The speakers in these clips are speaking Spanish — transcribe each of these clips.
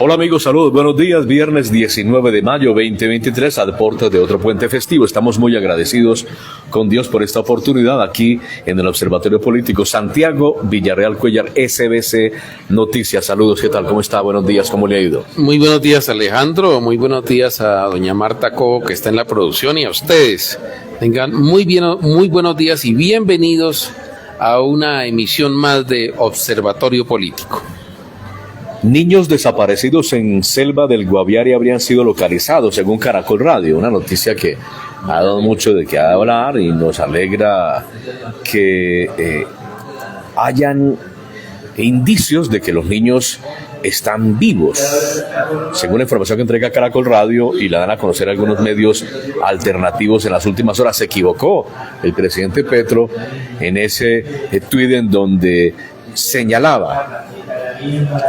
Hola amigos, saludos, buenos días, viernes 19 de mayo 2023, a deportes de otro puente festivo. Estamos muy agradecidos con Dios por esta oportunidad aquí en el Observatorio Político. Santiago Villarreal Cuellar, SBC Noticias. Saludos, ¿qué tal? ¿Cómo está? Buenos días, ¿cómo le ha ido? Muy buenos días, Alejandro, muy buenos días a doña Marta Cobo, que está en la producción, y a ustedes. Tengan muy buenos días y bienvenidos a una emisión más de Observatorio Político. Niños desaparecidos en Selva del Guaviare habrían sido localizados, según Caracol Radio, una noticia que ha dado mucho de qué hablar y nos alegra que hayan indicios de que los niños están vivos. Según la información que entrega Caracol Radio y la dan a conocer algunos medios alternativos en las últimas horas, se equivocó el presidente Petro en ese tuit en donde señalaba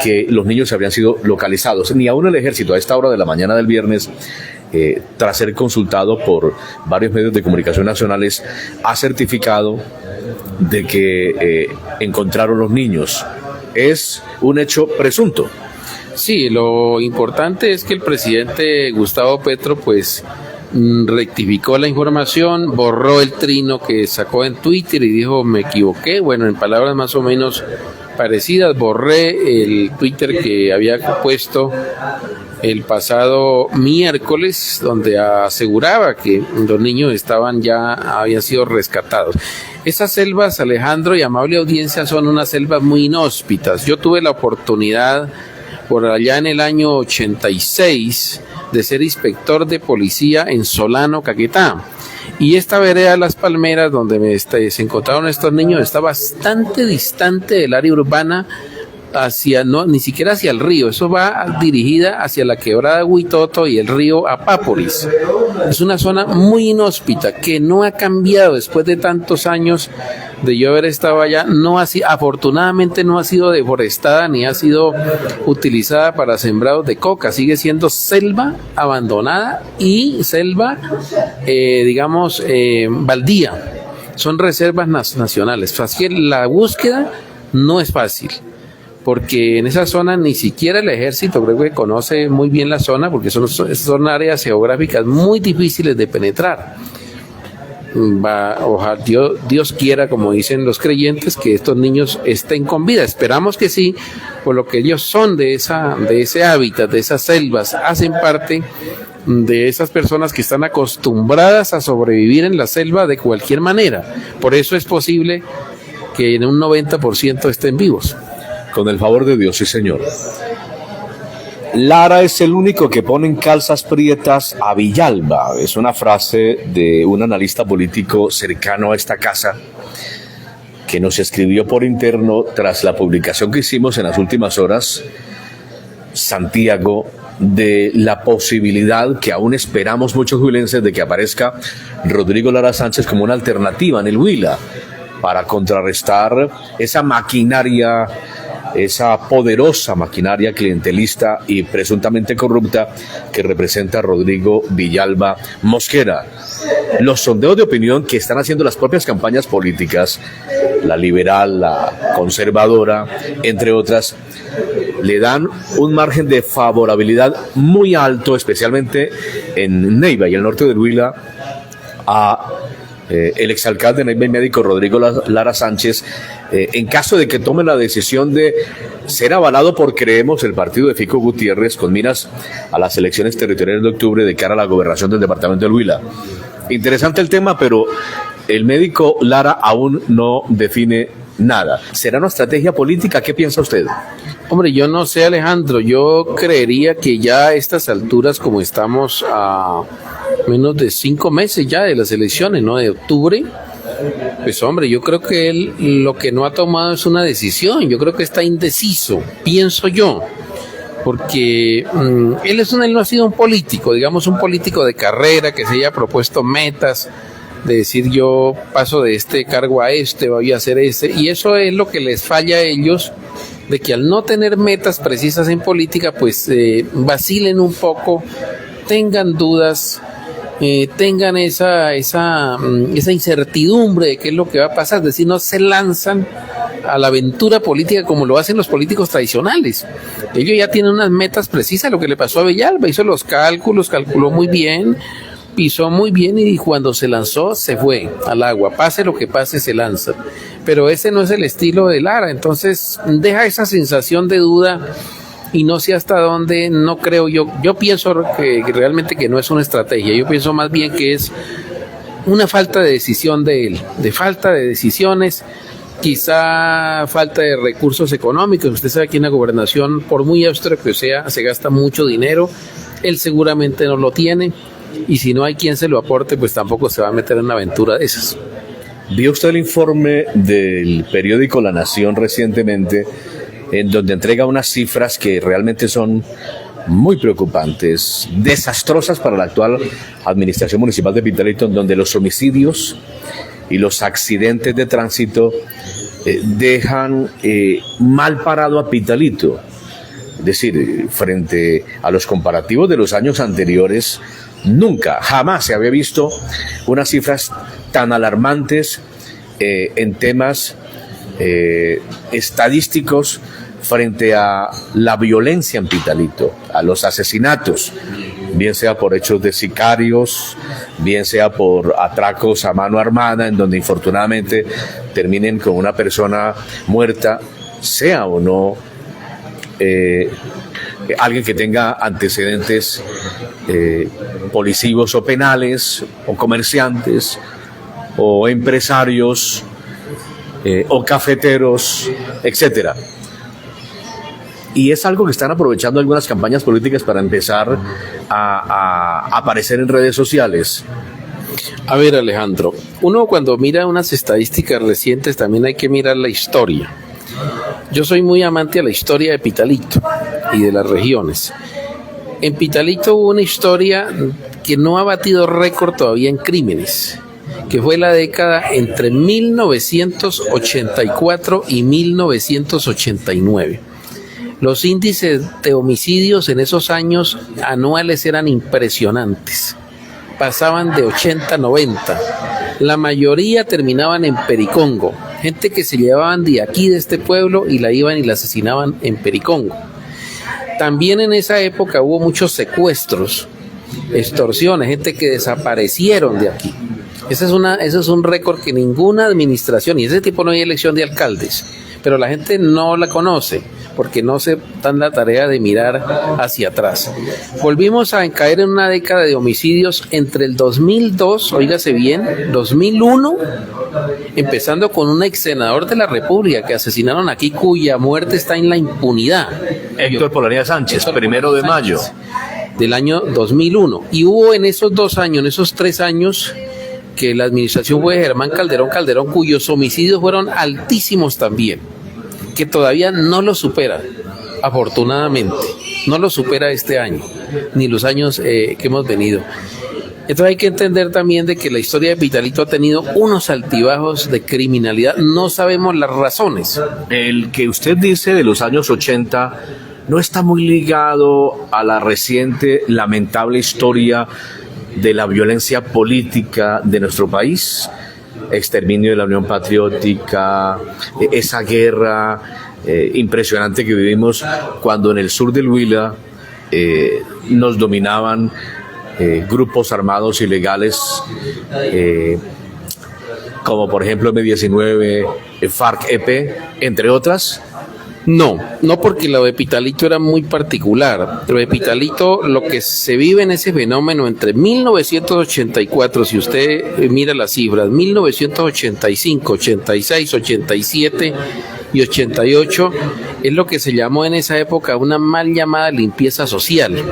que los niños habrían sido localizados. Ni aún el ejército a esta hora de la mañana del viernes, tras ser consultado por varios medios de comunicación nacionales, ha certificado de que encontraron los niños. Es un hecho presunto. Sí, lo importante es que el presidente Gustavo Petro pues rectificó la información, borró el trino que sacó en Twitter y dijo me equivoqué. Bueno, en palabras más o menos parecidas, borré el Twitter que había puesto el pasado miércoles, donde aseguraba que los niños habían sido rescatados. Esas selvas, Alejandro y amable audiencia, son unas selvas muy inhóspitas. Yo tuve la oportunidad por allá en el año 86 de ser inspector de policía en Solano, Caquetá. Y esta vereda de Las Palmeras, donde se encontraron estos niños, está bastante distante del área urbana, ni siquiera hacia el río. Eso va dirigida hacia la quebrada Huitoto y el río Apápolis. Es una zona muy inhóspita que no ha cambiado después de tantos años de yo haber estado allá. Afortunadamente no ha sido deforestada ni ha sido utilizada para sembrados de coca. Sigue siendo selva abandonada y selva, baldía. Son reservas nacionales. Así que la búsqueda no es fácil, porque en esa zona ni siquiera el ejército creo que conoce muy bien la zona, porque son áreas geográficas muy difíciles de penetrar. Ojalá Dios quiera, como dicen los creyentes, que estos niños estén con vida. Esperamos que sí, por lo que ellos son de ese hábitat, de esas selvas, hacen parte de esas personas que están acostumbradas a sobrevivir en la selva de cualquier manera. Por eso es posible que en un 90% estén vivos. Con el favor de Dios, sí señor. Lara es el único que pone en calzas prietas a Villalba. Es una frase de un analista político cercano a esta casa que nos escribió por interno tras la publicación que hicimos en las últimas horas, Santiago, de la posibilidad que aún esperamos muchos huilenses de que aparezca Rodrigo Lara Sánchez como una alternativa en el Huila para contrarrestar esa maquinaria, esa poderosa maquinaria clientelista y presuntamente corrupta que representa Rodrigo Villalba Mosquera. Los sondeos de opinión que están haciendo las propias campañas políticas, la liberal, la conservadora, entre otras, le dan un margen de favorabilidad muy alto, especialmente en Neiva y el norte del Huila, a el exalcalde de Neiva y médico Rodrigo Lara Sánchez, en caso de que tome la decisión de ser avalado por, creemos, el partido de Fico Gutiérrez con miras a las elecciones territoriales de octubre de cara a la gobernación del departamento del Huila. Interesante el tema, pero el médico Lara aún no define nada. ¿Será una estrategia política? ¿Qué piensa usted? Hombre, yo no sé, Alejandro. Yo creería que ya a estas alturas, como estamos a menos de 5 meses ya de las elecciones, ¿no? De octubre, pues hombre, yo creo que él lo que no ha tomado es una decisión. Yo creo que está indeciso, pienso yo, porque él no ha sido un político, digamos un político de carrera que se haya propuesto metas de decir yo paso de este cargo a voy a hacer y eso es lo que les falla a ellos, de que al no tener metas precisas en política, pues vacilen un poco, tengan dudas, tengan esa incertidumbre de qué es lo que va a pasar, es decir, no se lanzan a la aventura política como lo hacen los políticos tradicionales. Ellos ya tienen unas metas precisas. Lo que le pasó a Villalba, hizo los cálculos, calculó muy bien, pisó muy bien y cuando se lanzó se fue al agua. Pase lo que pase, se lanza. Pero ese no es el estilo de Lara, entonces deja esa sensación de duda y no sé hasta dónde. No creo yo pienso que realmente que no es una estrategia. Yo pienso más bien que es una falta de decisión de él, de falta de decisiones, quizá falta de recursos económicos. Usted sabe que en la gobernación, por muy austero que sea, se gasta mucho dinero. Él seguramente no lo tiene y si no hay quien se lo aporte, pues tampoco se va a meter en una aventura de esas. ¿Vio usted el informe del periódico La Nación recientemente, en donde entrega unas cifras que realmente son muy preocupantes, desastrosas para la actual administración municipal de Pitalito, en donde los homicidios y los accidentes de tránsito dejan mal parado a Pitalito? Es decir, frente a los comparativos de los años anteriores, nunca, jamás se había visto unas cifras tan alarmantes en temas estadísticos frente a la violencia en Pitalito, a los asesinatos, bien sea por hechos de sicarios, bien sea por atracos a mano armada, en donde infortunadamente terminen con una persona muerta, sea o no alguien que tenga antecedentes policivos o penales, o comerciantes, o empresarios, o cafeteros, etcétera. Y es algo que están aprovechando algunas campañas políticas para empezar a aparecer en redes sociales. A ver, Alejandro, uno cuando mira unas estadísticas recientes también hay que mirar la historia. Yo soy muy amante de la historia de Pitalito y de las regiones. En Pitalito hubo una historia que no ha batido récord todavía en crímenes, que fue la década entre 1984 y 1989. Los índices de homicidios en esos años anuales eran impresionantes. Pasaban de 80 a 90. La mayoría terminaban en Pericongo. Gente que se llevaban de aquí, de este pueblo, y la iban y la asesinaban en Pericongo. También en esa época hubo muchos secuestros, extorsiones, gente que desaparecieron de aquí. Ese es un récord que ninguna administración, y ese tipo no hay elección de alcaldes, pero la gente no la conoce porque no se dan la tarea de mirar hacia atrás. Volvimos a caer en una década de homicidios entre el 2002, óigase bien, 2001, empezando con un ex senador de la República que asesinaron aquí, cuya muerte está en la impunidad. Héctor Polanía Sánchez, 1 de mayo del año 2001. Y hubo en esos 2 años, en esos 3 años, que la administración fue de Germán Calderón, cuyos homicidios fueron altísimos también, que todavía no lo supera, afortunadamente, no lo supera este año, ni los años que hemos venido. Entonces hay que entender también de que la historia de Pitalito ha tenido unos altibajos de criminalidad, no sabemos las razones. El que usted dice de los años 80 no está muy ligado a la reciente lamentable historia de la violencia política de nuestro país, exterminio de la Unión Patriótica, esa guerra impresionante que vivimos cuando en el sur del Huila nos dominaban grupos armados ilegales, como por ejemplo M19, FARC-EP, entre otras. No porque lo de Pitalito era muy particular. Lo de Pitalito, lo que se vive en ese fenómeno entre 1984, si usted mira las cifras, 1985, 86, 87 y 88, es lo que se llamó en esa época una mal llamada limpieza social,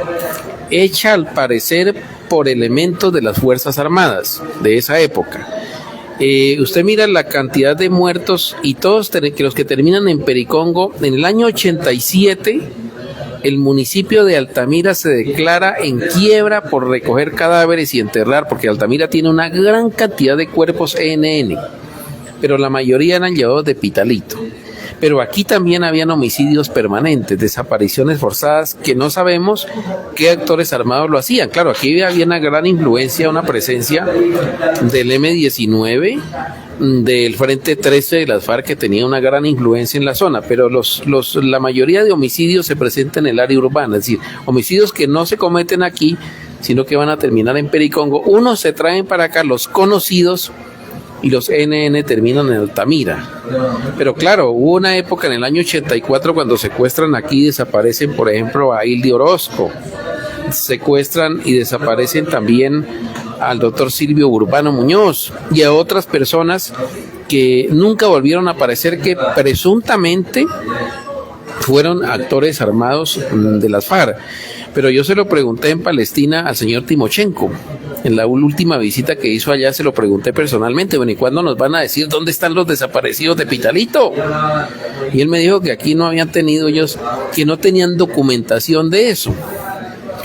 hecha al parecer por elementos de las Fuerzas Armadas de esa época. Usted mira la cantidad de muertos y todos los que terminan en Pericongo. En el año 87 el municipio de Altamira se declara en quiebra por recoger cadáveres y enterrar, porque Altamira tiene una gran cantidad de cuerpos ENN, pero la mayoría eran llevados de Pitalito. Pero aquí también habían homicidios permanentes, desapariciones forzadas, que no sabemos qué actores armados lo hacían. Claro, aquí había una gran influencia, una presencia del M-19, del Frente 13 de las FARC, que tenía una gran influencia en la zona, pero la mayoría de homicidios se presentan en el área urbana, es decir, homicidios que no se cometen aquí, sino que van a terminar en Pericongo. Unos se traen para acá, los conocidos, y los NN terminan en Altamira. Pero claro, hubo una época en el año 84 cuando secuestran aquí y desaparecen, por ejemplo, a Hildy Orozco, secuestran y desaparecen también al doctor Silvio Urbano Muñoz y a otras personas que nunca volvieron a aparecer, que presuntamente fueron actores armados de las FARC. Pero yo se lo pregunté en Palestina al señor Timochenko. En la última visita que hizo allá se lo pregunté personalmente, bueno, ¿y cuándo nos van a decir dónde están los desaparecidos de Pitalito? Y él me dijo que aquí no habían tenido ellos, que no tenían documentación de eso.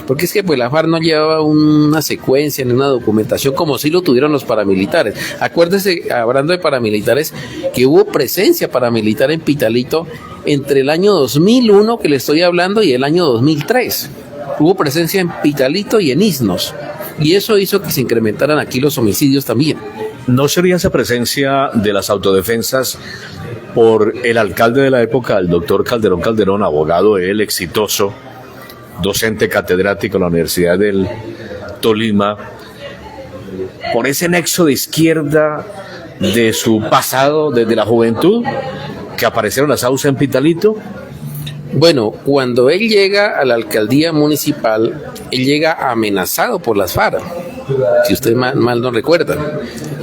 Porque es que pues la FARC no llevaba una secuencia ni una documentación como sí lo tuvieron los paramilitares. Acuérdese, hablando de paramilitares, que hubo presencia paramilitar en Pitalito entre el año 2001, que le estoy hablando, y el año 2003. Hubo presencia en Pitalito y en Isnos. Y eso hizo que se incrementaran aquí los homicidios también. ¿No sería esa presencia de las autodefensas por el alcalde de la época, el doctor Calderón, abogado él, exitoso, docente catedrático en la Universidad del Tolima, por ese nexo de izquierda de su pasado desde la juventud, que aparecieron las AUSA en Pitalito? Bueno, cuando él llega a la alcaldía municipal, él llega amenazado por las FARC, si usted mal no recuerda.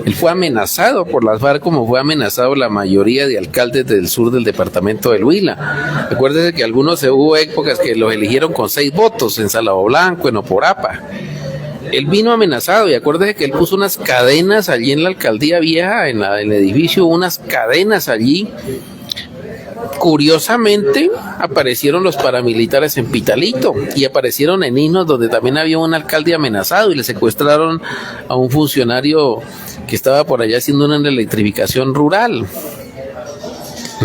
Él fue amenazado por las FARC como fue amenazado la mayoría de alcaldes del sur del departamento del Huila. Recuérdese que algunos hubo épocas que los eligieron con 6 votos en Salado Blanco, en Oporapa. Él vino amenazado y acuérdese que él puso unas cadenas allí en la alcaldía vieja, en el edificio, unas cadenas allí. Curiosamente aparecieron los paramilitares en Pitalito y aparecieron en Isnos, donde también había un alcalde amenazado, y le secuestraron a un funcionario que estaba por allá haciendo una electrificación rural.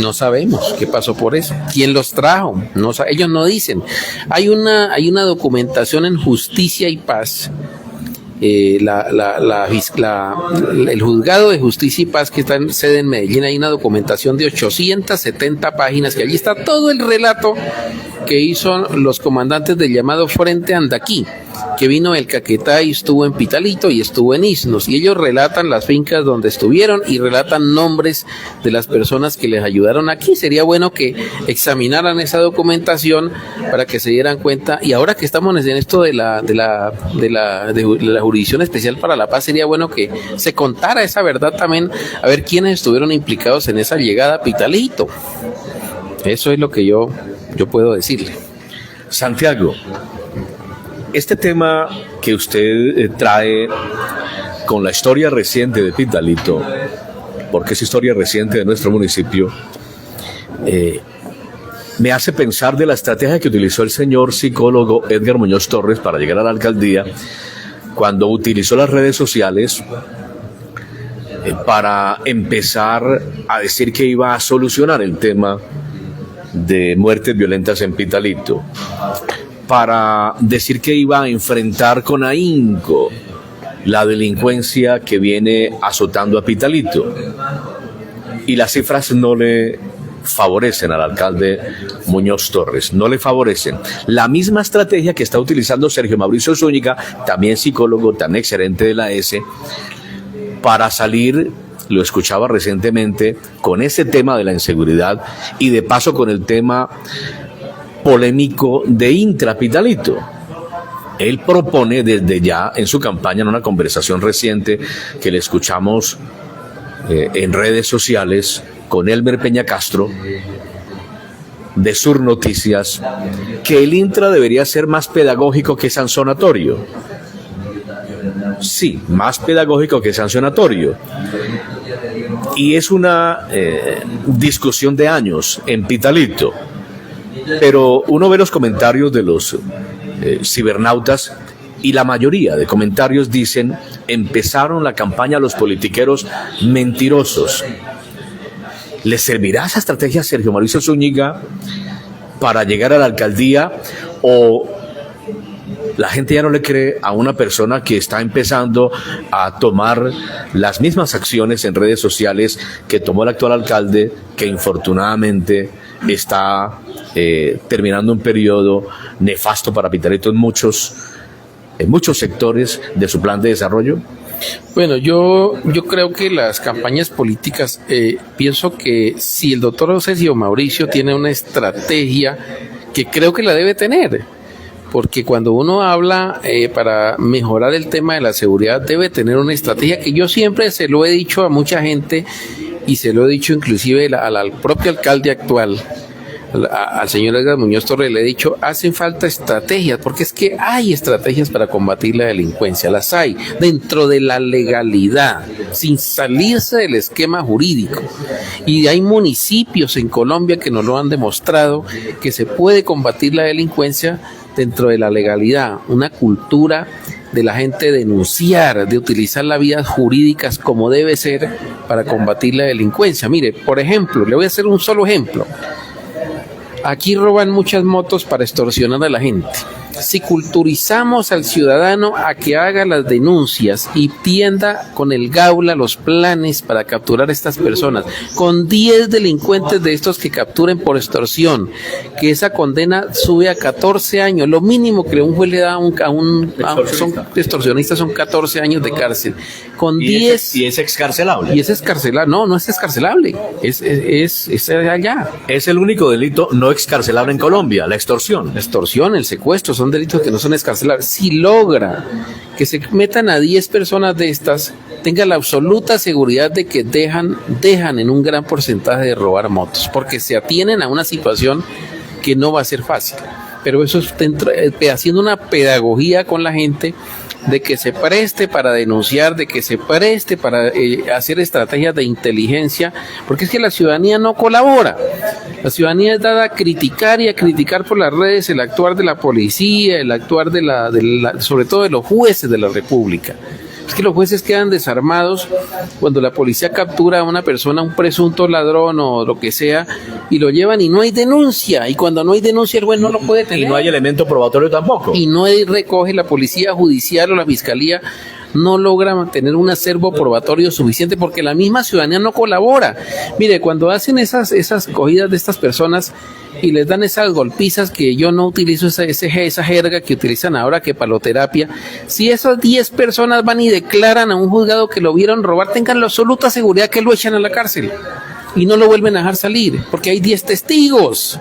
No sabemos qué pasó por eso, quién los trajo, ellos no dicen. Hay una documentación en Justicia y Paz. El juzgado de Justicia y Paz, que está en sede en Medellín, hay una documentación de 870 páginas, que allí está todo el relato que hizo los comandantes del llamado Frente Andaquí, que vino del Caquetá y estuvo en Pitalito y estuvo en Isnos, y ellos relatan las fincas donde estuvieron y relatan nombres de las personas que les ayudaron aquí. Sería bueno que examinaran esa documentación para que se dieran cuenta, y ahora que estamos en esto de la Jurisdicción Especial para la Paz, sería bueno que se contara esa verdad también, a ver quiénes estuvieron implicados en esa llegada a Pitalito. Eso es lo que yo puedo decirle. Santiago, este tema que usted trae con la historia reciente de Pitalito, porque es historia reciente de nuestro municipio, me hace pensar de la estrategia que utilizó el señor psicólogo Edgar Muñoz Torres para llegar a la alcaldía, cuando utilizó las redes sociales para empezar a decir que iba a solucionar el tema de muertes violentas en Pitalito, para decir que iba a enfrentar con ahínco la delincuencia que viene azotando a Pitalito. Y las cifras no le favorecen al alcalde Muñoz Torres, no le favorecen. La misma estrategia que está utilizando Sergio Mauricio Zúñiga, también psicólogo, también exgerente de la ESE, para salir, lo escuchaba recientemente, con ese tema de la inseguridad y de paso con el tema polémico de Intrapitalito. Él propone desde ya en su campaña, en una conversación reciente que le escuchamos en redes sociales con Elmer Peña Castro de Sur Noticias, que el Intra debería ser más pedagógico que sancionatorio. Sí, más pedagógico que sancionatorio. Y es una discusión de años en Pitalito. Pero uno ve los comentarios de los cibernautas y la mayoría de comentarios dicen: empezaron la campaña los politiqueros mentirosos. ¿Le servirá esa estrategia a Sergio Mauricio Zúñiga para llegar a la alcaldía, o la gente ya no le cree a una persona que está empezando a tomar las mismas acciones en redes sociales que tomó el actual alcalde, que infortunadamente está terminando un periodo nefasto para Pitalito en muchos sectores de su plan de desarrollo? Bueno, yo creo que las campañas políticas, pienso que si el doctor Sergio Mauricio tiene una estrategia, que creo que la debe tener, porque cuando uno habla para mejorar el tema de la seguridad, debe tener una estrategia, que yo siempre se lo he dicho a mucha gente, y se lo he dicho inclusive al propio alcalde actual, al señor Edgar Muñoz Torres, le he dicho, hacen falta estrategias, porque es que hay estrategias para combatir la delincuencia, las hay dentro de la legalidad, sin salirse del esquema jurídico, y hay municipios en Colombia que nos lo han demostrado, que se puede combatir la delincuencia dentro de la legalidad, una cultura de la gente denunciar, de utilizar las vías jurídicas como debe ser para combatir la delincuencia. Mire, por ejemplo, le voy a hacer un solo ejemplo. Aquí roban muchas motos para extorsionar a la gente. Si culturizamos al ciudadano a que haga las denuncias y tienda con el Gaula los planes para capturar a estas personas, con 10 delincuentes de estos que capturen por extorsión, que esa condena sube a 14 años, lo mínimo que un juez le da son extorsionistas, son 14 años de cárcel. Con 10... ¿Y es excarcelable? Y es excarcelable. No es excarcelable. Es allá. Es el único delito no excarcelable en Colombia, la extorsión. La extorsión, el secuestro, son delitos que no son excarcelables. Si logra que se metan a 10 personas de estas, tenga la absoluta seguridad de que dejan en un gran porcentaje de robar motos, porque se atienen a una situación que no va a ser fácil. Pero eso es haciendo una pedagogía con la gente, de que se preste para denunciar, de que se preste para hacer estrategias de inteligencia, porque es que la ciudadanía no colabora. La ciudadanía es dada a criticar y a criticar por las redes el actuar de la policía, el actuar sobre todo de los jueces de la República. Es que los jueces quedan desarmados cuando la policía captura a una persona, un presunto ladrón o lo que sea, y lo llevan y no hay denuncia. Y cuando no hay denuncia, el juez no lo puede tener. Y no hay elemento probatorio tampoco. Y no recoge la policía judicial o la fiscalía, no logra mantener un acervo probatorio suficiente porque la misma ciudadanía no colabora. Mire, cuando hacen esas cogidas de estas personas y les dan esas golpizas, que yo no utilizo esa jerga que utilizan ahora, que paloterapia, si esas 10 personas van y declaran a un juzgado que lo vieron robar, tengan la absoluta seguridad que lo echan a la cárcel y no lo vuelven a dejar salir, porque hay 10 testigos.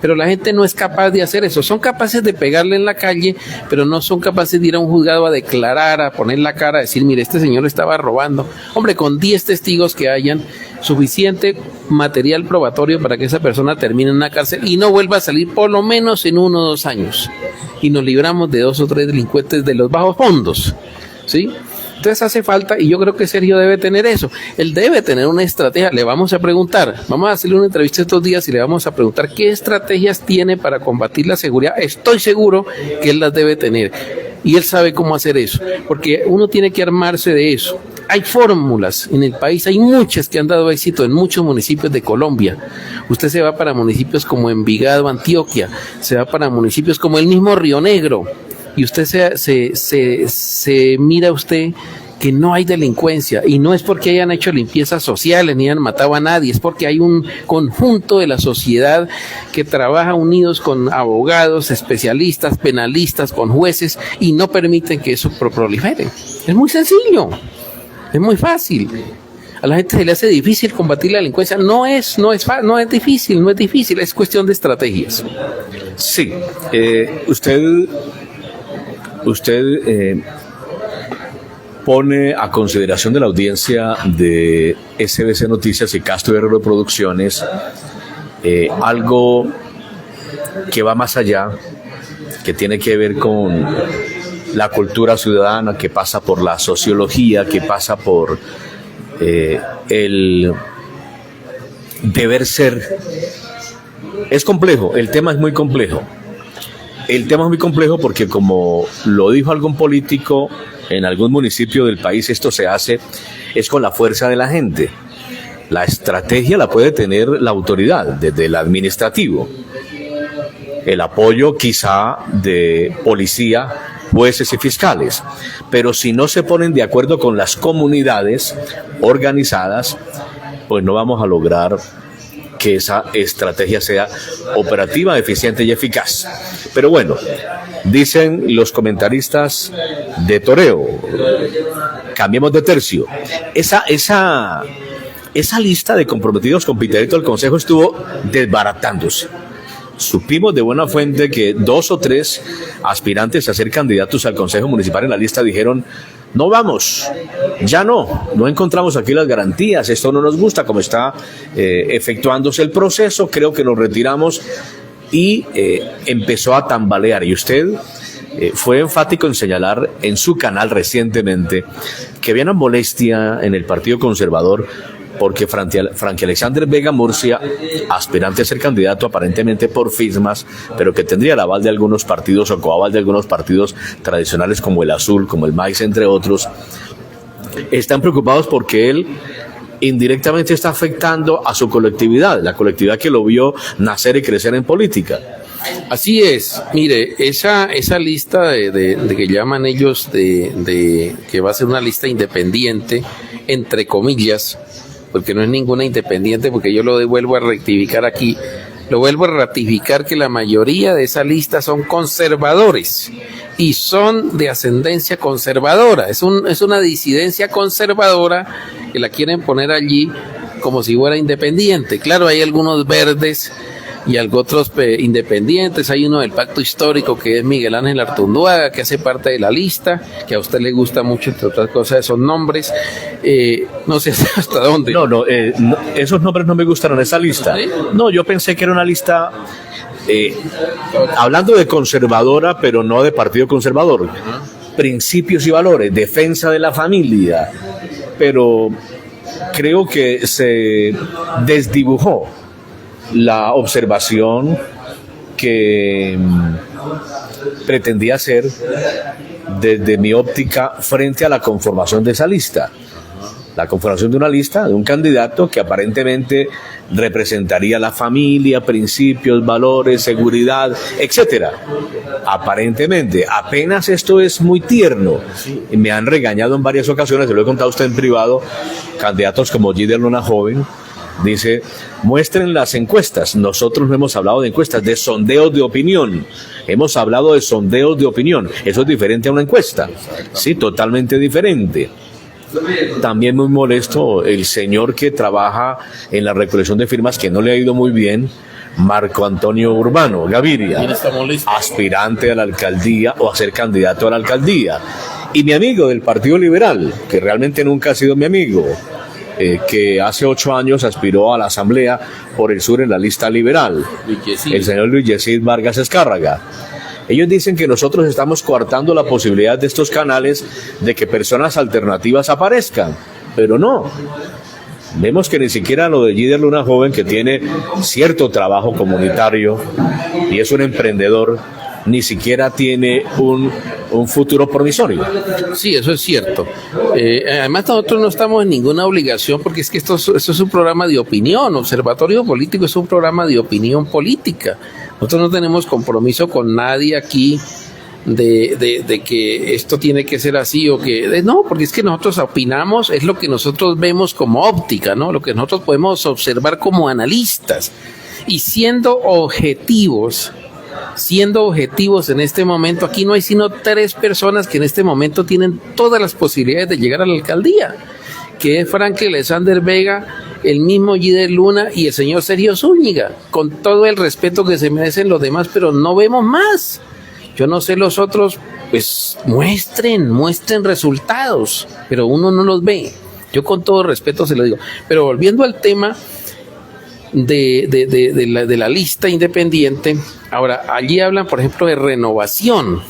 Pero la gente no es capaz de hacer eso. Son capaces de pegarle en la calle, pero no son capaces de ir a un juzgado a declarar, a poner la cara, a decir, mire, este señor estaba robando. Hombre, con 10 testigos que hayan, suficiente material probatorio para que esa persona termine en una cárcel y no vuelva a salir por lo menos en 1 o 2 años. Y nos libramos de 2 o 3 delincuentes de los bajos fondos, ¿sí? Entonces hace falta, y yo creo que Sergio debe tener eso. Él debe tener una estrategia. Le vamos a preguntar, vamos a hacerle una entrevista estos días y le vamos a preguntar qué estrategias tiene para combatir la seguridad. Estoy seguro que él las debe tener y él sabe cómo hacer eso, porque uno tiene que armarse de eso. Hay fórmulas en el país, hay muchas que han dado éxito en muchos municipios de Colombia. Usted se va para municipios como Envigado, Antioquia, se va para municipios como el mismo Río Negro, y usted se mira usted que no hay delincuencia, y no es porque hayan hecho limpiezas sociales ni hayan matado a nadie, es porque hay un conjunto de la sociedad que trabaja unidos con abogados, especialistas, penalistas, con jueces, y no permiten que eso prolifere. Es muy sencillo, es muy fácil. A la gente se le hace difícil combatir la delincuencia. No es difícil, es cuestión de estrategias. Sí, usted pone a consideración de la audiencia de SBC Noticias y Castro Guerrero Producciones algo que va más allá, que tiene que ver con la cultura ciudadana, que pasa por la sociología, que pasa por el deber ser. Es complejo, el tema es muy complejo. El tema es muy complejo porque, como lo dijo algún político, en algún municipio del país esto se hace es con la fuerza de la gente. La estrategia la puede tener la autoridad, desde el administrativo, el apoyo quizá de policía, jueces y fiscales, pero si no se ponen de acuerdo con las comunidades organizadas, pues no vamos a lograr que esa estrategia sea operativa, eficiente y eficaz. Pero bueno, dicen los comentaristas de toreo, cambiemos de tercio. Esa lista de comprometidos con Piterito del Consejo estuvo desbaratándose. Supimos de buena fuente que 2 o 3 aspirantes a ser candidatos al Consejo Municipal en la lista dijeron: no vamos, ya no encontramos aquí las garantías, esto no nos gusta como está efectuándose el proceso, creo que nos retiramos, y empezó a tambalear. Y usted fue enfático en señalar en su canal recientemente que había una molestia en el Partido Conservador porque Frankie Alexander Vega Murcia, aspirante a ser candidato aparentemente por firmas, pero que tendría el aval de algunos partidos o coaval de algunos partidos tradicionales como el Azul, como el MAIS, entre otros, están preocupados porque él indirectamente está afectando a su colectividad, la colectividad que lo vio nacer y crecer en política. Así es, mire, esa lista de que llaman ellos de que va a ser una lista independiente, entre comillas, porque no es ninguna independiente, porque yo lo vuelvo a rectificar aquí, lo vuelvo a ratificar que la mayoría de esa lista son conservadores y son de ascendencia conservadora, es una disidencia conservadora que la quieren poner allí como si fuera independiente. Claro, hay algunos verdes y otros independientes, hay uno del Pacto Histórico que es Miguel Ángel Artunduaga, que hace parte de la lista, que a usted le gusta mucho, entre otras cosas, esos nombres, no sé hasta dónde. No, esos nombres no me gustaron, esa lista. ¿Sí? No, yo pensé que era una lista, hablando de conservadora, pero no de partido conservador, principios y valores, defensa de la familia, pero creo que se desdibujó la observación que pretendía hacer desde mi óptica frente a la conformación de esa lista. La conformación de una lista de un candidato que aparentemente representaría la familia, principios, valores, seguridad, etcétera. Aparentemente, apenas esto es muy tierno. Me han regañado en varias ocasiones, se lo he contado a usted en privado, candidatos como Gider Luna Joven. Dice, muestren las encuestas. Nosotros no hemos hablado de encuestas, de sondeos de opinión. Hemos hablado de sondeos de opinión. Eso es diferente a una encuesta. Sí, totalmente diferente. También muy molesto el señor que trabaja en la recolección de firmas, que no le ha ido muy bien, Marco Antonio Urbano Gaviria, aspirante a la alcaldía o a ser candidato a la alcaldía. Y mi amigo del Partido Liberal, que realmente nunca ha sido mi amigo, que hace 8 años aspiró a la Asamblea por el Sur en la lista liberal, el señor Luis Yesid Vargas Escárraga. Ellos dicen que nosotros estamos coartando la posibilidad de estos canales de que personas alternativas aparezcan, pero no. Vemos que ni siquiera lo de Gider Luna Joven, que tiene cierto trabajo comunitario y es un emprendedor, ni siquiera tiene un futuro promisorio. Sí, eso es cierto. Además, nosotros no estamos en ninguna obligación, porque es que esto es un programa de opinión. Observatorio Político es un programa de opinión política. Nosotros no tenemos compromiso con nadie aquí de que esto tiene que ser así o que... No, porque es que nosotros opinamos, es lo que nosotros vemos como óptica, ¿no? Lo que nosotros podemos observar como analistas. Y siendo objetivos en este momento, aquí no hay sino 3 personas que en este momento tienen todas las posibilidades de llegar a la alcaldía, que es Frankie Alexander Vega, el mismo Gider Luna y el señor Sergio Zúñiga, con todo el respeto que se merecen los demás, pero no vemos más. Yo no sé los otros, pues muestren resultados, pero uno no los ve. Yo con todo respeto se lo digo. Pero volviendo al tema de la lista independiente, ahora allí hablan, por ejemplo, de renovación,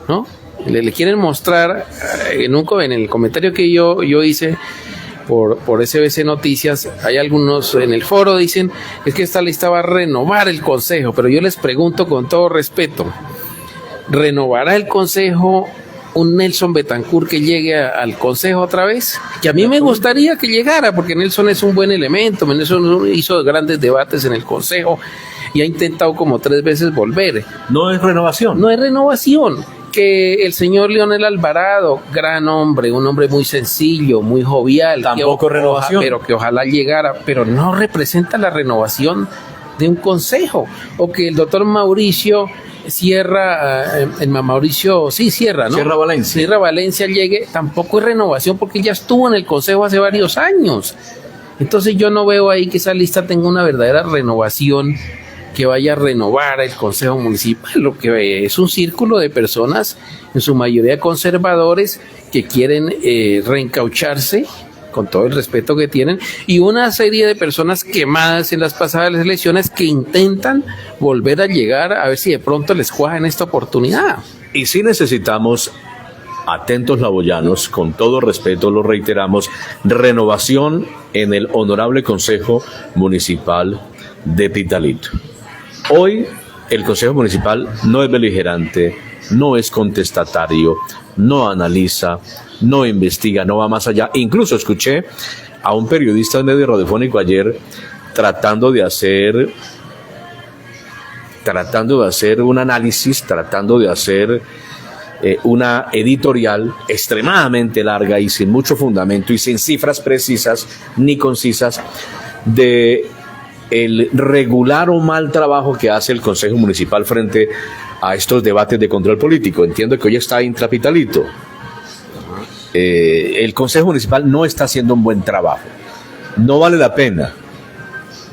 ¿no? Le quieren mostrar en el comentario que yo hice por SBC Noticias, hay algunos en el foro dicen es que esta lista va a renovar el consejo, pero yo les pregunto con todo respeto, ¿renovará el consejo un Nelson Betancur que llegue al Consejo otra vez, que a mí me gustaría que llegara, porque Nelson es un buen elemento. Nelson hizo grandes debates en el Consejo y ha intentado como 3 veces volver. No es renovación. No es renovación. Que el señor Leonel Alvarado, gran hombre, un hombre muy sencillo, muy jovial. Tampoco renovación. Pero que ojalá llegara, pero no representa la renovación de un consejo. O que el doctor Mauricio Sierra, Sierra, ¿no? Sierra Valencia llegue, tampoco es renovación porque ya estuvo en el consejo hace varios años. Entonces yo no veo ahí que esa lista tenga una verdadera renovación, que vaya a renovar el consejo municipal. Lo que es un círculo de personas, en su mayoría conservadores, que quieren reencaucharse, con todo el respeto que tienen, y una serie de personas quemadas en las pasadas elecciones que intentan volver a llegar a ver si de pronto les cuaja en esta oportunidad. Y sí necesitamos, atentos laboyanos, con todo respeto lo reiteramos, renovación en el honorable Consejo Municipal de Pitalito. Hoy el Consejo Municipal no es beligerante, no es contestatario, no analiza, no investiga, no va más allá. Incluso escuché a un periodista de medio radiofónico ayer tratando de hacer un análisis, tratando de hacer una editorial extremadamente larga y sin mucho fundamento y sin cifras precisas ni concisas de el regular o mal trabajo que hace el Consejo Municipal frente a estos debates de control político. Entiendo que hoy está Intrapitalito. El Consejo Municipal no está haciendo un buen trabajo. No vale la pena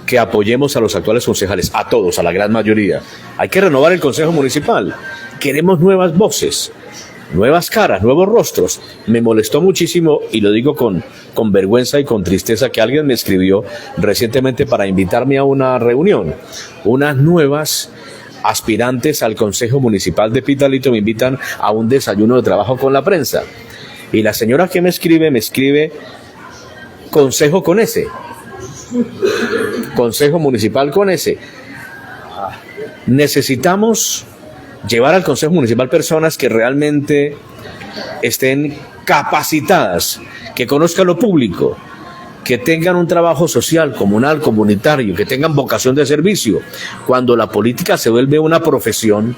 que apoyemos a los actuales concejales, a todos, a la gran mayoría. Hay que renovar el Consejo Municipal. Queremos nuevas voces, nuevas caras, nuevos rostros. Me molestó muchísimo, y lo digo con vergüenza y con tristeza, que alguien me escribió recientemente para invitarme a una reunión. Unas nuevas aspirantes al Consejo Municipal de Pitalito me invitan a un desayuno de trabajo con la prensa. Y la señora que me escribe Consejo con S. Consejo Municipal con S. Necesitamos llevar al Consejo Municipal personas que realmente estén capacitadas, que conozcan lo público, que tengan un trabajo social, comunal, comunitario, que tengan vocación de servicio. Cuando la política se vuelve una profesión,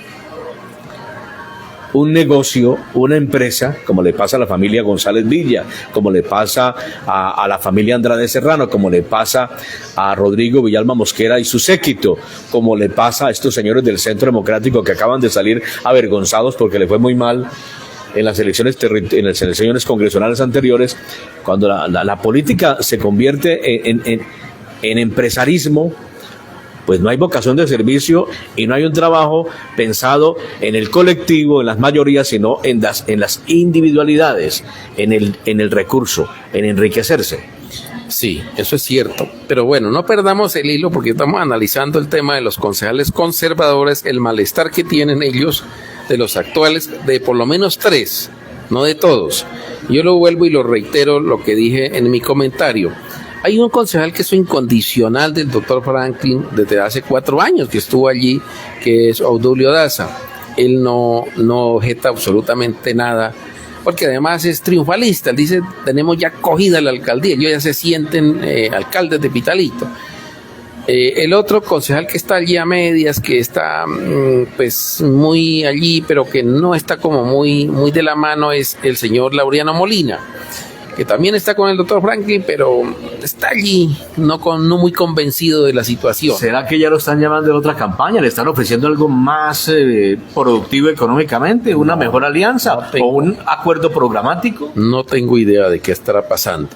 un negocio, una empresa, como le pasa a la familia González Villa, como le pasa a la familia Andrade Serrano, como le pasa a Rodrigo Villalba Mosquera y su séquito, como le pasa a estos señores del Centro Democrático que acaban de salir avergonzados porque le fue muy mal en las elecciones congresionales anteriores. Cuando la política se convierte en empresarismo, pues no hay vocación de servicio y no hay un trabajo pensado en el colectivo, en las mayorías, sino en las individualidades, en el recurso, en enriquecerse. Sí, eso es cierto. Pero bueno, no perdamos el hilo porque estamos analizando el tema de los concejales conservadores, el malestar que tienen ellos de los actuales, de por lo menos 3, no de todos. Yo lo vuelvo y lo reitero lo que dije en mi comentario. Hay un concejal que es incondicional del doctor Franklin desde hace 4 años que estuvo allí, que es Obdulio Daza. Él no objeta absolutamente nada, porque además es triunfalista. Él dice, tenemos ya cogida la alcaldía, ellos ya se sienten alcaldes de Pitalito. El otro concejal que está allí a medias, que está pues muy allí, pero que no está como muy de la mano, es el señor Laureano Molina, que también está con el doctor Franklin, pero está allí, no muy convencido de la situación. ¿Será que ya lo están llamando en otra campaña? ¿Le están ofreciendo algo más productivo económicamente? ¿Una mejor alianza? ¿O un acuerdo programático? No tengo idea de qué estará pasando.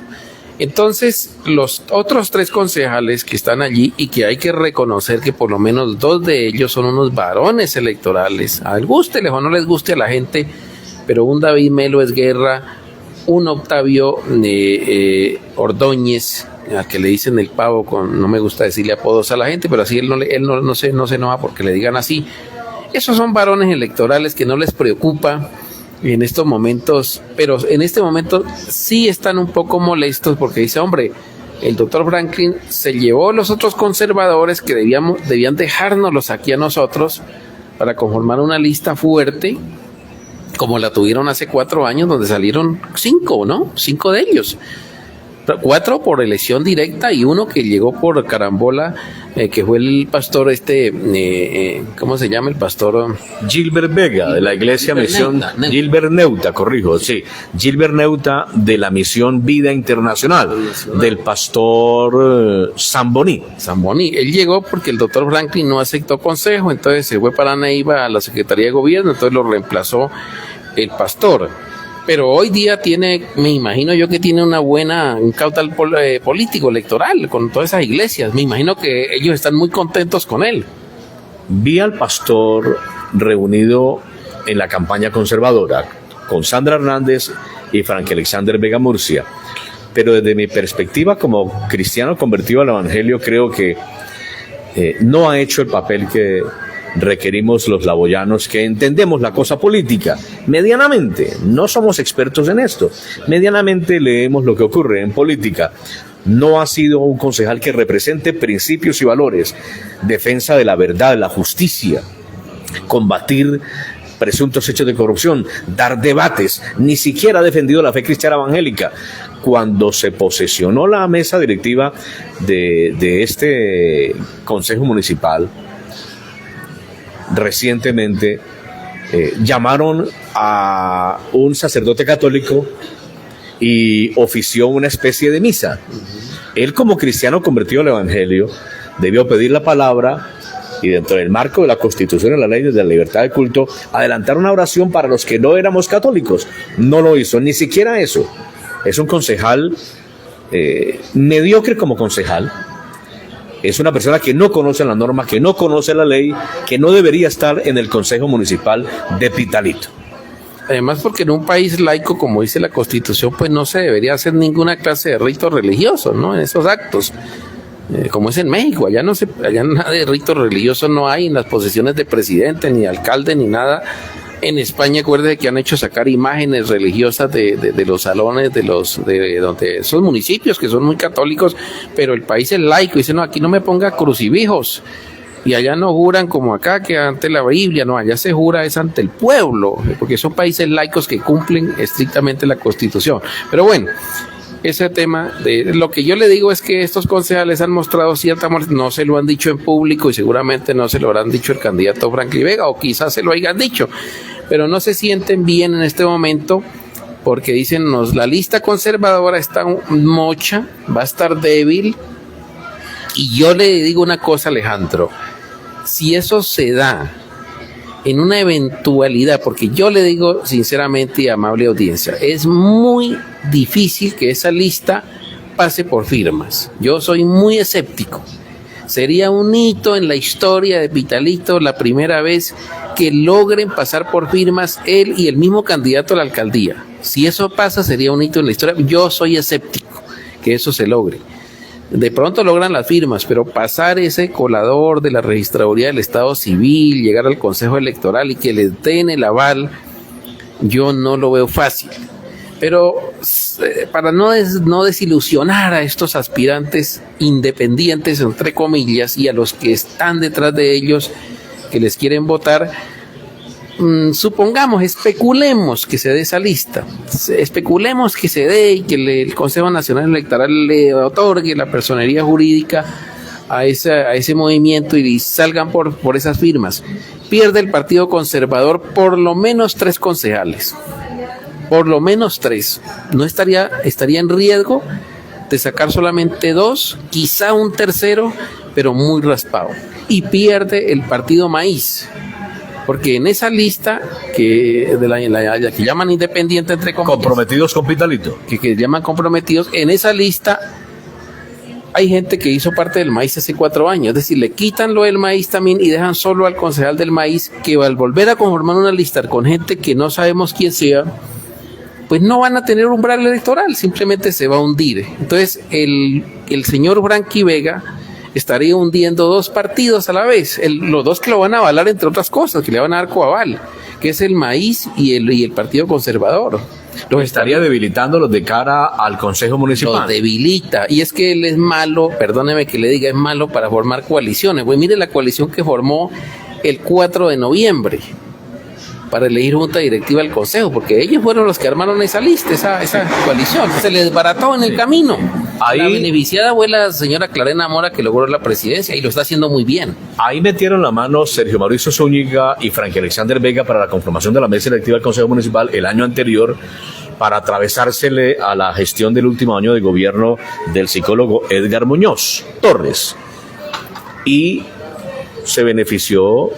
Entonces, los otros 3 concejales que están allí, y que hay que reconocer que por lo menos 2 de ellos son unos varones electorales, a gústeles o no les guste a la gente, pero un David Melo Esguerra, un Octavio Ordóñez, al que le dicen el pavo, no me gusta decirle apodos a la gente, pero así él no se enoja porque le digan así. Esos son varones electorales que no les preocupa en estos momentos, pero en este momento sí están un poco molestos porque dice, hombre, el doctor Franklin se llevó a los otros conservadores que debían dejárnoslos aquí a nosotros para conformar una lista fuerte, como la tuvieron hace 4 años, donde salieron 5, ¿no? 5 de ellos. 4 por elección directa y 1 que llegó por carambola, que fue el pastor ¿cómo se llama el pastor? Gilbert Vega, de la iglesia Gilbert Misión, Neuta. Gilbert Neuta, corrijo, sí, Gilbert Neuta de la Misión Vida Internacional, del pastor Zamboni. Zamboni. Él llegó porque el doctor Franklin no aceptó consejo, entonces se fue para Neiva a la Secretaría de Gobierno, entonces lo reemplazó el pastor. Pero hoy día me imagino yo que tiene un caudal político, electoral, con todas esas iglesias. Me imagino que ellos están muy contentos con él. Vi al pastor reunido en la campaña conservadora con Sandra Hernández y Frank Alexander Vega Murcia, pero desde mi perspectiva como cristiano convertido al evangelio creo que no ha hecho el papel que requerimos los laboyanos, que entendemos la cosa política medianamente. No somos expertos en esto, medianamente leemos lo que ocurre en política. No ha sido un concejal que represente principios y valores, defensa de la verdad, la justicia, combatir presuntos hechos de corrupción, dar debates. Ni siquiera ha defendido la fe cristiana evangélica. Cuando se posesionó la mesa directiva de este consejo municipal, recientemente llamaron a un sacerdote católico y ofició una especie de misa. Él, como cristiano convertido al evangelio, debió pedir la palabra y, dentro del marco de la Constitución y la ley de la libertad de culto, adelantar una oración para los que no éramos católicos. No lo hizo, ni siquiera eso. Es un concejal mediocre como concejal. Es una persona que no conoce la norma, que no conoce la ley, que no debería estar en el Consejo Municipal de Pitalito. Además, porque en un país laico, como dice la Constitución, pues no se debería hacer ninguna clase de rito religioso, ¿no? En esos actos, como es en México, allá nada de rito religioso no hay en las posesiones de presidente, ni alcalde, ni nada. En España, acuérdate que han hecho sacar imágenes religiosas de los salones de donde esos municipios que son muy católicos, pero el país es laico. Dicen, no, aquí no me ponga crucifijos. Y allá no juran como acá, que ante la Biblia, no, allá se jura es ante el pueblo, porque son países laicos que cumplen estrictamente la Constitución. Pero bueno, ese tema, lo que yo le digo es que estos concejales han mostrado cierta molestia, no se lo han dicho en público y seguramente no se lo habrán dicho el candidato Franklin Vega, o quizás se lo hayan dicho, pero no se sienten bien en este momento porque dicen, la lista conservadora está mocha, va a estar débil. Y yo le digo una cosa, Alejandro, si eso se da en una eventualidad, porque yo le digo sinceramente y amable audiencia, es muy difícil que esa lista pase por firmas. Yo soy muy escéptico. Sería un hito en la historia de Pitalito, la primera vez que logren pasar por firmas él y el mismo candidato a la alcaldía. Si eso pasa, sería un hito en la historia. Yo soy escéptico que eso se logre. De pronto logran las firmas, pero pasar ese colador de la registraduría del Estado Civil, llegar al Consejo Electoral y que les den el aval, yo no lo veo fácil. Pero para no desilusionar a estos aspirantes independientes, entre comillas, y a los que están detrás de ellos, que les quieren votar, supongamos, especulemos que se dé esa lista, especulemos que se dé y que el Consejo Nacional Electoral le otorgue la personería jurídica a ese movimiento y salgan por esas firmas. Pierde el Partido Conservador por lo menos 3 concejales, por lo menos 3. No estaría en riesgo de sacar solamente 2, quizá un tercero, pero muy raspado. Y pierde el Partido Maíz, porque en esa lista que llaman independiente, entre comillas, comprometidos con Pitalito, que llaman comprometidos, en esa lista hay gente que hizo parte del Maíz hace 4 años, es decir, le quitan lo del Maíz también y dejan solo al concejal del Maíz, que al volver a conformar una lista con gente que no sabemos quién sea, pues no van a tener umbral electoral, simplemente se va a hundir. Entonces el señor Franklin Vega estaría hundiendo 2 partidos a la vez, los 2 que lo van a avalar, entre otras cosas, que le van a dar coaval, que es el Maíz y el Partido Conservador. Los estaría debilitándolos de cara al Consejo Municipal. Los debilita, y es que él es malo, perdóneme que le diga, es malo para formar coaliciones. Pues mire la coalición que formó el 4 de noviembre. para elegir junta directiva del Consejo, porque ellos fueron los que armaron esa lista, esa coalición. Se les desbarató en el camino. Ahí, la beneficiada fue la señora Clarena Mora, que logró la presidencia y lo está haciendo muy bien. Ahí metieron la mano Sergio Mauricio Zúñiga y Frankie Alexander Vega para la conformación de la mesa directiva del Consejo Municipal el año anterior, para atravesársele a la gestión del último año de gobierno del psicólogo Edgar Muñoz Torres. Y se benefició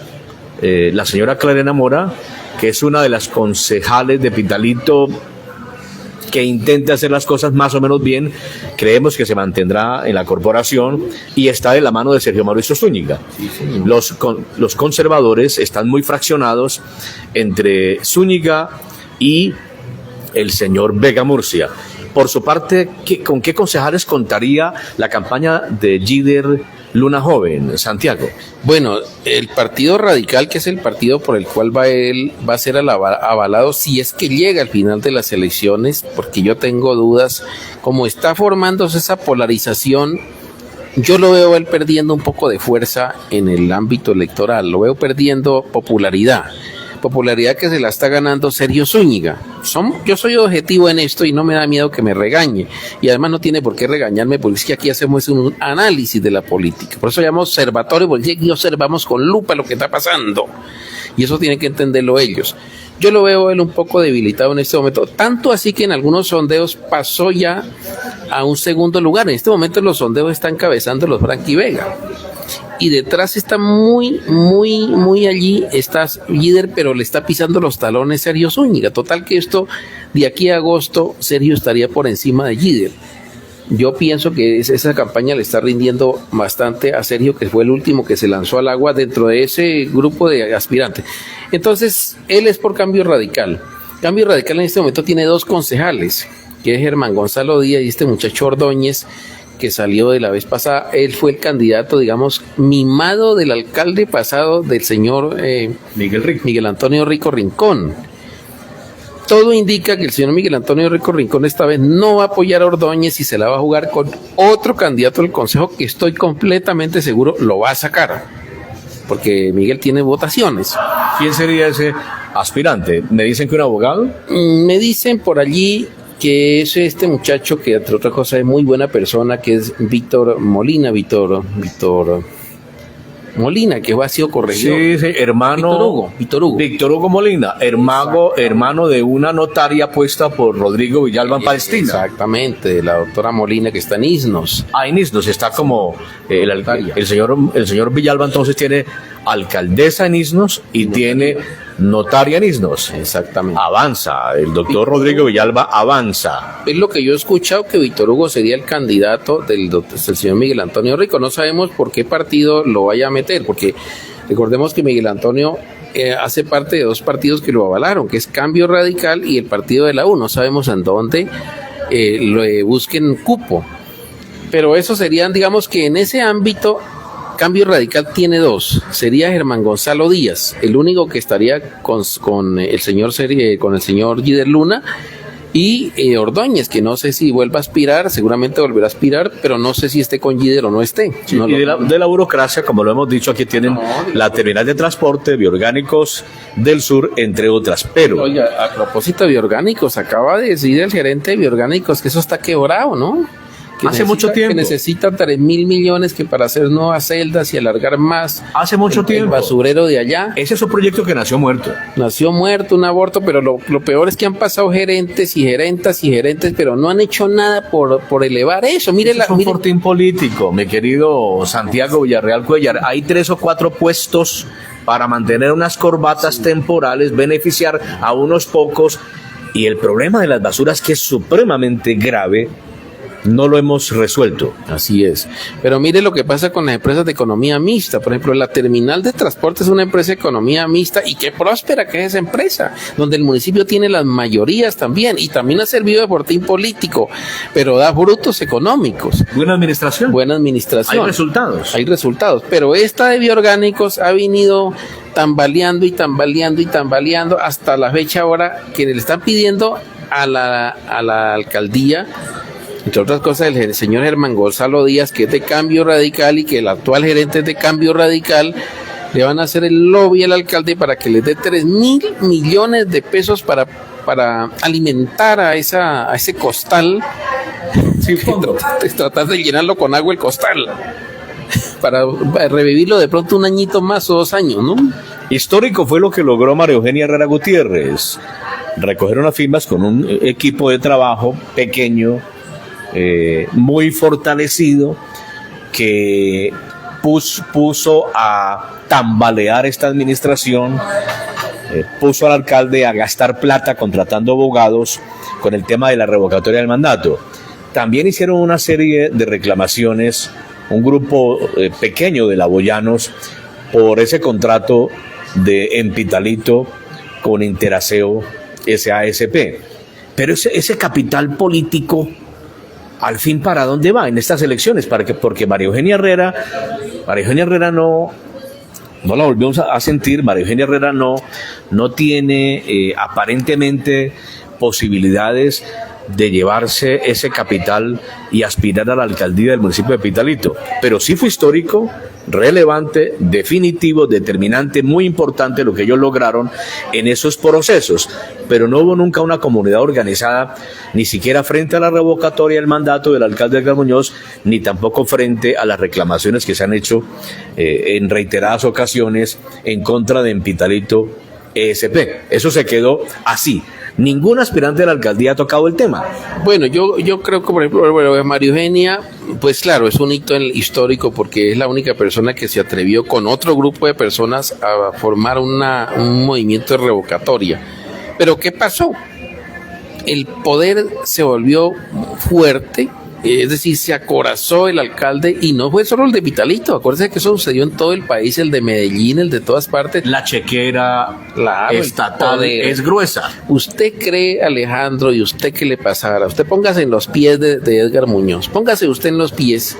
la señora Clarena Mora, que es una de las concejales de Pitalito que intenta hacer las cosas más o menos bien. Creemos que se mantendrá en la corporación y está de la mano de Sergio Mauricio Zúñiga. Sí, sí. Los conservadores están muy fraccionados entre Zúñiga y el señor Vega Murcia. Por su parte, ¿con qué concejales contaría la campaña de Gider Luna Joven, Santiago? Bueno, el Partido Radical, que es el partido por el cual va él, va a ser avalado si es que llega al final de las elecciones, porque yo tengo dudas. Como está formándose esa polarización, yo lo veo él perdiendo un poco de fuerza en el ámbito electoral, lo veo perdiendo popularidad que se la está ganando Sergio Zúñiga. Yo soy objetivo en esto y no me da miedo que me regañe, y además no tiene por qué regañarme, porque es que aquí hacemos un análisis de la política, por eso llamamos observatorio, porque aquí observamos con lupa lo que está pasando, y eso tienen que entenderlo ellos. Yo lo veo él un poco debilitado en este momento, tanto así que en algunos sondeos pasó ya a un segundo lugar. En este momento los sondeos están encabezando los Frankie Vega, y detrás está muy allí, está líder, pero le está pisando los talones Sergio Zúñiga. Total que esto, de aquí a agosto, Sergio estaría por encima de líder. Yo pienso que esa campaña le está rindiendo bastante a Sergio, que fue el último que se lanzó al agua dentro de ese grupo de aspirantes. Entonces, él es por Cambio Radical. Cambio Radical en este momento tiene 2 concejales, que es Germán Gonzalo Díaz y este muchacho Ordóñez, que salió de la vez pasada. Él fue el candidato, digamos, mimado del alcalde pasado del señor Miguel Antonio Rico Rincón. Todo indica que el señor Miguel Antonio Rico Rincón esta vez no va a apoyar a Ordóñez y se la va a jugar con otro candidato del consejo que estoy completamente seguro lo va a sacar, porque Miguel tiene votaciones. ¿Quién sería ese aspirante? ¿Me dicen que un abogado? Me dicen por allí que es este muchacho que, entre otras cosas, es muy buena persona, que es Víctor Molina, Víctor Molina, que ha sido corregidor. Sí, hermano. Víctor Hugo Molina, hermano de una notaria puesta por Rodrigo Villalba en Palestina. Exactamente, de la doctora Molina, que está en Isnos. En Isnos está como el señor Villalba, entonces tiene alcaldesa en Isnos y tiene notaria en Isnos. Exactamente. Avanza, el doctor Rodrigo Villalba avanza. Es lo que yo he escuchado, que Víctor Hugo sería el candidato del señor Miguel Antonio Rico. No sabemos por qué partido lo vaya a meter, porque recordemos que Miguel Antonio hace parte de 2 partidos que lo avalaron, que es Cambio Radical y el partido de la U. No sabemos en dónde lo busquen cupo. Pero eso serían, digamos que en ese ámbito, Cambio Radical tiene 2. Sería Germán Gonzalo Díaz, el único que estaría con el señor Gider Luna, y Ordóñez, que no sé si vuelva a aspirar, seguramente volverá a aspirar, pero no sé si esté con Gider o no esté. Sí, no, y de la burocracia, como lo hemos dicho, aquí tienen la terminal de transporte, Bioorgánicos del Sur, entre otras. Pero, oye, a propósito de Bioorgánicos, acaba de decir el gerente de Bioorgánicos que eso está quebrado, ¿no? Hace mucho tiempo. Que necesitan 3.000 millones que para hacer nuevas celdas y alargar más. Hace mucho tiempo. El basurero de allá. Ese es un proyecto que nació muerto. Nació muerto, un aborto, pero lo peor es que han pasado gerentes y gerentas y gerentes, pero no han hecho nada por elevar eso. Mire, es un fortín político, mi querido Santiago Villarreal Cuellar. Hay 3 o 4 puestos para mantener unas corbatas temporales, beneficiar a unos pocos, y el problema de las basuras, que es supremamente grave, no lo hemos resuelto. Así es. Pero mire lo que pasa con las empresas de economía mixta. Por ejemplo, la terminal de transporte es una empresa de economía mixta, y qué próspera que es esa empresa, donde el municipio tiene las mayorías también, y también ha servido de fortín político, pero da frutos económicos. Buena administración. Buena administración. Hay resultados. Hay resultados. Pero esta de Bioorgánicos ha venido tambaleando hasta la fecha ahora, que le están pidiendo a la alcaldía, entre otras cosas, el señor Germán Gonzalo Díaz, que es de Cambio Radical y que el actual gerente es de Cambio Radical, le van a hacer el lobby al alcalde para que les dé 3.000 millones de pesos para alimentar a ese costal. Sí, tratar de llenarlo con agua el costal para revivirlo de pronto un añito más o 2 años, ¿no? Histórico fue lo que logró María Eugenia Herrera Gutiérrez. Recoger unas firmas con un equipo de trabajo pequeño, muy fortalecido, que puso a tambalear esta administración, puso al alcalde a gastar plata contratando abogados con el tema de la revocatoria del mandato. También hicieron una serie de reclamaciones, un grupo pequeño de laboyanos, por ese contrato de Empitalito con Interaseo SASP. Pero ese capital político, al fin, ¿para dónde va en estas elecciones? Porque María Eugenia Herrera no la volvemos a sentir. María Eugenia Herrera no tiene aparentemente posibilidades de llevarse ese capital y aspirar a la alcaldía del municipio de Pitalito, pero sí fue histórico, relevante, definitivo, determinante, muy importante lo que ellos lograron en esos procesos, pero no hubo nunca una comunidad organizada, ni siquiera frente a la revocatoria del mandato del alcalde Edgar Muñoz, ni tampoco frente a las reclamaciones que se han hecho en reiteradas ocasiones en contra de Pitalito ESP. Eso se quedó así. Ningún aspirante a la alcaldía ha tocado el tema. Bueno, yo creo que, por ejemplo, María Eugenia, pues claro, es un hito histórico porque es la única persona que se atrevió con otro grupo de personas a formar un movimiento de revocatoria. Pero ¿qué pasó? El poder se volvió fuerte, es decir, se acorazó el alcalde, y no fue solo el de Pitalito, acuérdense que eso sucedió en todo el país, el de Medellín, el de todas partes. La chequera estatal es gruesa. ¿Usted cree, Alejandro, y usted qué le pasara? Usted póngase en los pies de Edgar Muñoz, póngase usted en los pies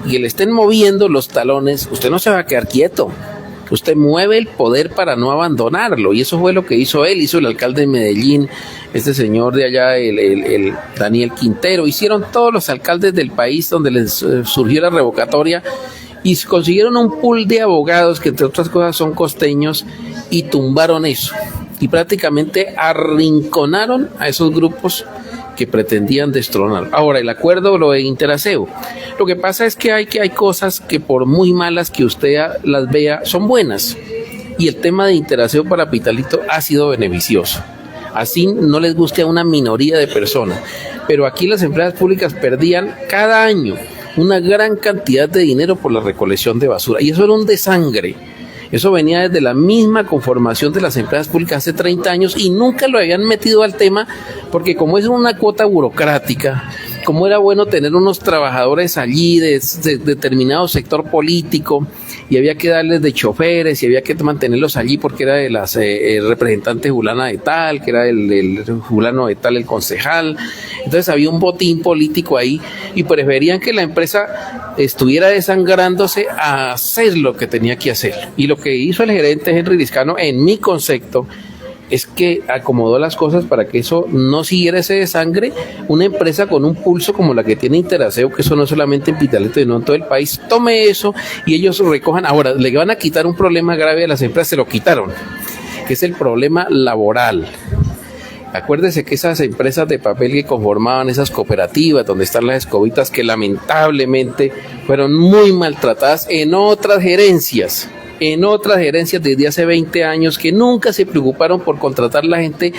y que le estén moviendo los talones, usted no se va a quedar quieto. Usted mueve el poder para no abandonarlo, y eso fue lo que hizo él, hizo el alcalde de Medellín, este señor de allá, el Daniel Quintero, hicieron todos los alcaldes del país donde les surgió la revocatoria, y consiguieron un pool de abogados que entre otras cosas son costeños, y tumbaron eso, y prácticamente arrinconaron a esos grupos que pretendían destronar. Ahora, el acuerdo, lo de Interaseo, lo que pasa es que hay cosas que, por muy malas que usted las vea, son buenas, y el tema de Interaseo para Pitalito ha sido beneficioso, así no les guste a una minoría de personas, pero aquí las empresas públicas perdían cada año una gran cantidad de dinero por la recolección de basura, y eso era un desangre. Eso venía desde la misma conformación de las empresas públicas hace 30 años y nunca lo habían metido al tema, porque como es una cuota burocrática, como era bueno tener unos trabajadores allí de determinado sector político, y había que darles de choferes y había que mantenerlos allí porque era de las representantes fulana de tal, que era el fulano de tal, el concejal. Entonces había un botín político ahí y preferían que la empresa estuviera desangrándose a hacer lo que tenía que hacer. Y lo que hizo el gerente Henry Liscano, en mi concepto, es que acomodó las cosas para que eso no siguiera ese desangre. Una empresa con un pulso como la que tiene Interaseo, que eso no solamente en Pitalito, sino en todo el país, tome eso y ellos recojan. Ahora, le van a quitar un problema grave a las empresas, se lo quitaron, que es el problema laboral. Acuérdese que esas empresas de papel que conformaban esas cooperativas, donde están las escobitas, que lamentablemente fueron muy maltratadas en otras gerencias desde hace 20 años, que nunca se preocuparon por contratar a la gente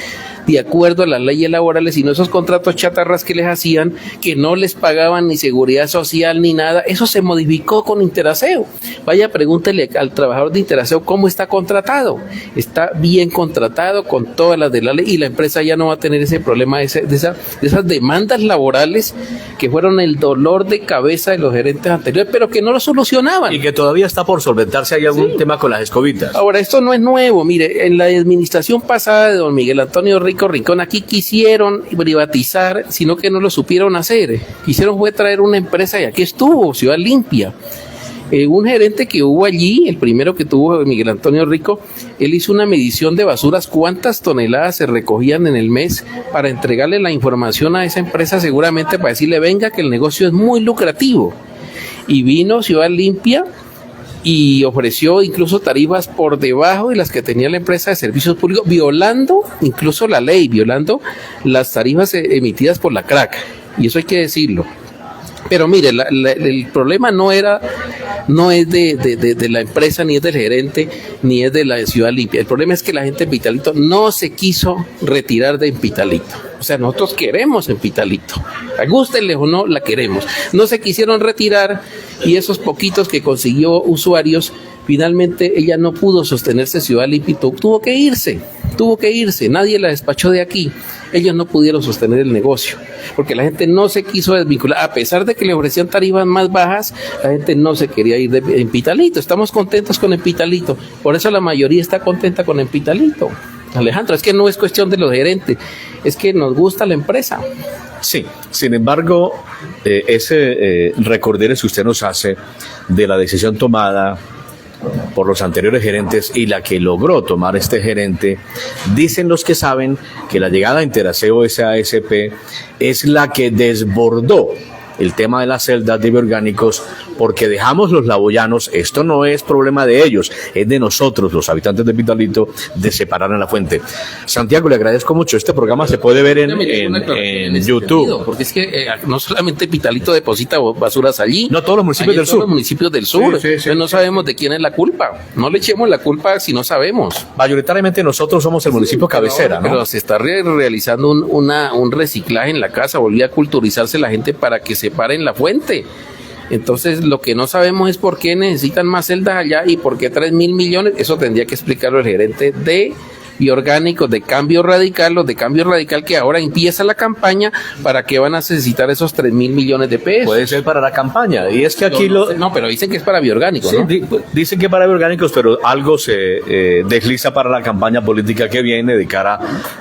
de acuerdo a las leyes laborales, sino esos contratos chatarras que les hacían, que no les pagaban ni seguridad social ni nada. Eso se modificó con Interaseo. Vaya, pregúntele al trabajador de Interaseo cómo está contratado. Está bien contratado con todas las de la ley, y la empresa ya no va a tener ese problema de esas demandas laborales que fueron el dolor de cabeza de los gerentes anteriores, pero que no lo solucionaban. Y que todavía está por solventarse. Hay algún tema con las escobitas. Ahora, esto no es nuevo. Mire, en la administración pasada de don Miguel Antonio Rico Rincón, aquí quisieron privatizar, sino que no lo supieron hacer. Quisieron fue traer una empresa, y aquí estuvo, Ciudad Limpia. Un gerente que hubo allí, el primero que tuvo Miguel Antonio Rico, él hizo una medición de basuras, cuántas toneladas se recogían en el mes, para entregarle la información a esa empresa, seguramente para decirle, venga, que el negocio es muy lucrativo. Y vino Ciudad Limpia y ofreció incluso tarifas por debajo de las que tenía la empresa de servicios públicos, violando incluso la ley, violando las tarifas emitidas por la CRAC, y eso hay que decirlo. Pero mire, el problema no es de la empresa, ni es del gerente, ni es de la Ciudad Limpia. El problema es que la gente en Pitalito no se quiso retirar de Pitalito. O sea, nosotros queremos en Pitalito. Gústenle o no, la queremos. No se quisieron retirar y esos poquitos que consiguió usuarios, finalmente ella no pudo sostenerse Ciudad Limpia, tuvo que irse, nadie la despachó de aquí. Ellos no pudieron sostener el negocio, porque la gente no se quiso desvincular, a pesar de que le ofrecían tarifas más bajas, la gente no se quería ir de Pitalito. Estamos contentos con Pitalito, por eso la mayoría está contenta con Pitalito. Alejandro, es que no es cuestión de los gerentes, es que nos gusta la empresa. Sí, sin embargo, ese recorderis que usted nos hace de la decisión tomada por los anteriores gerentes y la que logró tomar este gerente, dicen los que saben que la llegada de Interaseo SASP es la que desbordó el tema de las celdas de bioorgánicos, porque dejamos los laboyanos, esto no es problema de ellos, es de nosotros, los habitantes de Pitalito, de separar en la fuente. Santiago, le agradezco mucho. Este programa se puede ver en YouTube. Sentido, porque es que no solamente Pitalito deposita basuras allí. No, todos los municipios del sur. Todos los municipios del sur. Sí. No sabemos de quién es la culpa. No le echemos la culpa si no sabemos. Mayoritariamente nosotros somos el municipio cabecera, ¿no? Pero se está realizando un reciclaje en la casa, volvió a culturizarse la gente para que separen la fuente. Entonces, lo que no sabemos es por qué necesitan más celdas allá y por qué 3.000 millones. Eso tendría que explicarlo el gerente de Bioorgánicos, de Cambio Radical, los de Cambio Radical, que ahora empieza la campaña. ¿Para qué van a necesitar esos 3.000 millones de pesos? Puede ser para la campaña. Y es que aquí no, pero dicen que es para Bioorgánicos, sí, ¿no? Dicen que para Bioorgánicos, pero algo se desliza para la campaña política que viene de cara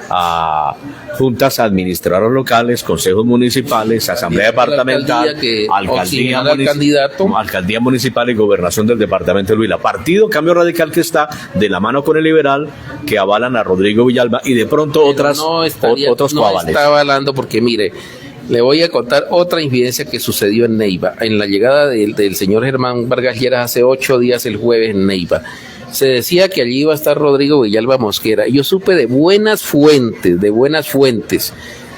a juntas administradoras locales, consejos municipales, asamblea departamental, alcaldía municipal y gobernación del departamento de Huila. Partido Cambio Radical, que está de la mano con el liberal, que avalan a Rodrigo Villalba, y de pronto otros coavales. No está avalando, porque mire, le voy a contar otra incidencia que sucedió en Neiva, en la llegada del señor Germán Vargas Lleras hace 8 días, el jueves, en Neiva. Se decía que allí iba a estar Rodrigo Villalba Mosquera. Yo supe de buenas fuentes,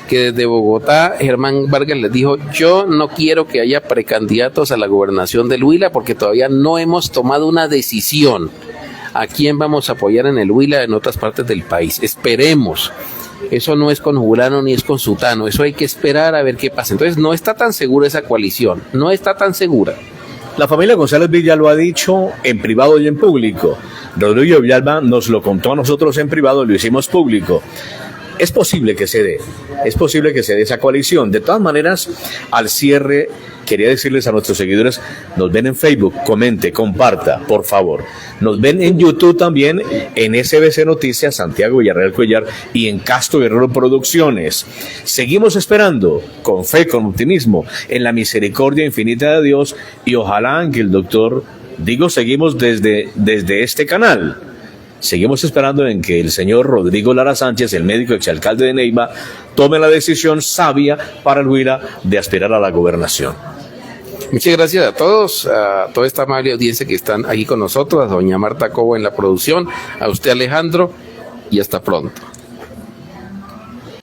que desde Bogotá Germán Vargas les dijo: yo no quiero que haya precandidatos a la gobernación del Huila, porque todavía no hemos tomado una decisión a quién vamos a apoyar en el Huila, en otras partes del país. Esperemos. Eso no es con Julano ni es con Sutano, eso hay que esperar a ver qué pasa. Entonces no está tan segura esa coalición, no está tan segura. La familia González Villa lo ha dicho en privado y en público. Rodrigo Villalba nos lo contó a nosotros en privado, lo hicimos público. Es posible que se dé esa coalición. De todas maneras, al cierre, quería decirles a nuestros seguidores, nos ven en Facebook, comente, comparta, por favor. Nos ven en YouTube también, en SBC Noticias, Santiago Villarreal Cuellar, y en Castro Guerrero Producciones. Seguimos esperando, con fe, con optimismo, en la misericordia infinita de Dios, y ojalá que el doctor, seguimos desde este canal. Seguimos esperando en que el señor Rodrigo Lara Sánchez, el médico exalcalde de Neiva, tome la decisión sabia para el Huila de aspirar a la gobernación. Muchas gracias a todos, a toda esta amable audiencia que están aquí con nosotros, a doña Marta Cobo en la producción, a usted, Alejandro, y hasta pronto.